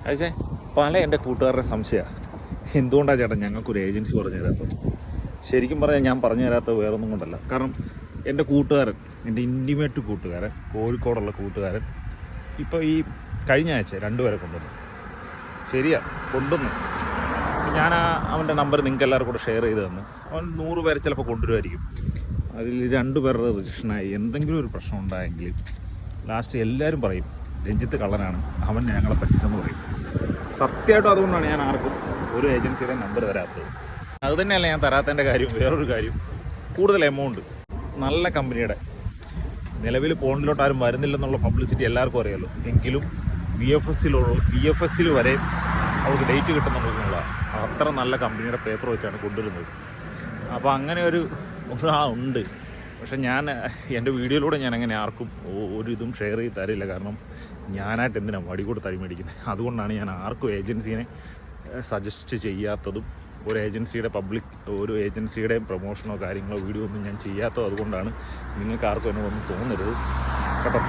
പക്ഷേ പല എൻ്റെ കൂട്ടുകാരുടെ സംശയമാണ്, എന്തുകൊണ്ടാണ് ചേട്ടാ ഞങ്ങൾക്കൊരു ഏജൻസി പറഞ്ഞു തരാത്തത്. ശരിക്കും പറഞ്ഞാൽ ഞാൻ പറഞ്ഞു തരാത്തത് വേറൊന്നും കൊണ്ടല്ല. കാരണം എൻ്റെ കൂട്ടുകാരൻ, എൻ്റെ ഇൻറ്റിമേറ്റ് കൂട്ടുകാരൻ, കോഴിക്കോടുള്ള കൂട്ടുകാരൻ ഇപ്പോൾ ഈ കഴിഞ്ഞ ആഴ്ച 2 പേരെ കൊണ്ടുവന്നു. ശരിയാ, കൊണ്ടുവന്നു. ഞാൻ അവൻ്റെ നമ്പർ നിങ്ങൾക്ക് എല്ലാവർക്കും കൂടെ ഷെയർ ചെയ്ത് തന്നു. അവൻ 100 പേരെ ചിലപ്പോൾ കൊണ്ടുവരുമായിരിക്കും. അതിൽ 2 പേരുടെ രജിസ്ട്രേഷനായി എന്തെങ്കിലും ഒരു പ്രശ്നം ഉണ്ടായെങ്കിൽ ലാസ്റ്റ് എല്ലാവരും പറയും രഞ്ജിത്ത് കള്ളനാണ്, അവൻ ഞങ്ങളെ പറ്റിച്ചെന്ന് പറയും. സത്യമായിട്ടും അതുകൊണ്ടാണ് ഞാൻ ആർക്കും ഒരു ഏജൻസിയുടെ നമ്പർ തരാത്തത്. അതുതന്നെയല്ല ഞാൻ തരാത്തതിൻ്റെ കാര്യം. വേറൊരു കാര്യം, കൂടുതൽ എമൗണ്ട് നല്ല കമ്പനിയുടെ നിലവിൽ പോണ്ടിലോട്ട് ആരും വരുന്നില്ലെന്നുള്ള പബ്ലിസിറ്റി എല്ലാവർക്കും അറിയാമല്ലോ. എങ്കിലും ബി എഫ് എസ്സിൽ വരെ അവർക്ക് ഡേറ്റ് കിട്ടുന്നുണ്ടെന്നുള്ള അത്ര നല്ല കമ്പനിയുടെ പേപ്പർ വെച്ചാണ് കൊണ്ടുവരുന്നത്. അപ്പോൾ അങ്ങനെ ഒരു ഉണ്ട്. പക്ഷെ ഞാൻ എൻ്റെ വീഡിയോയിലൂടെ ഞാൻ അങ്ങനെ ആർക്കും ഒരു ഇതും ഷെയർ ചെയ്ത് തരില്ല. കാരണം ഞാനായിട്ട് എന്തിനാണ് വടി കൂടെ തടി മേടിക്കുന്നത്. അതുകൊണ്ടാണ് ഞാൻ ആർക്കും ഏജൻസീനെ സജസ്റ്റ് ചെയ്യാത്തതും ഒരു ഏജൻസിയുടെ പ്രൊമോഷനോ കാര്യങ്ങളോ വീഡിയോ ഒന്നും ഞാൻ ചെയ്യാത്തത്. അതുകൊണ്ടാണ് നിങ്ങൾക്ക് ആർക്കും എന്നൊന്നും തോന്നരുത് കേട്ടോ.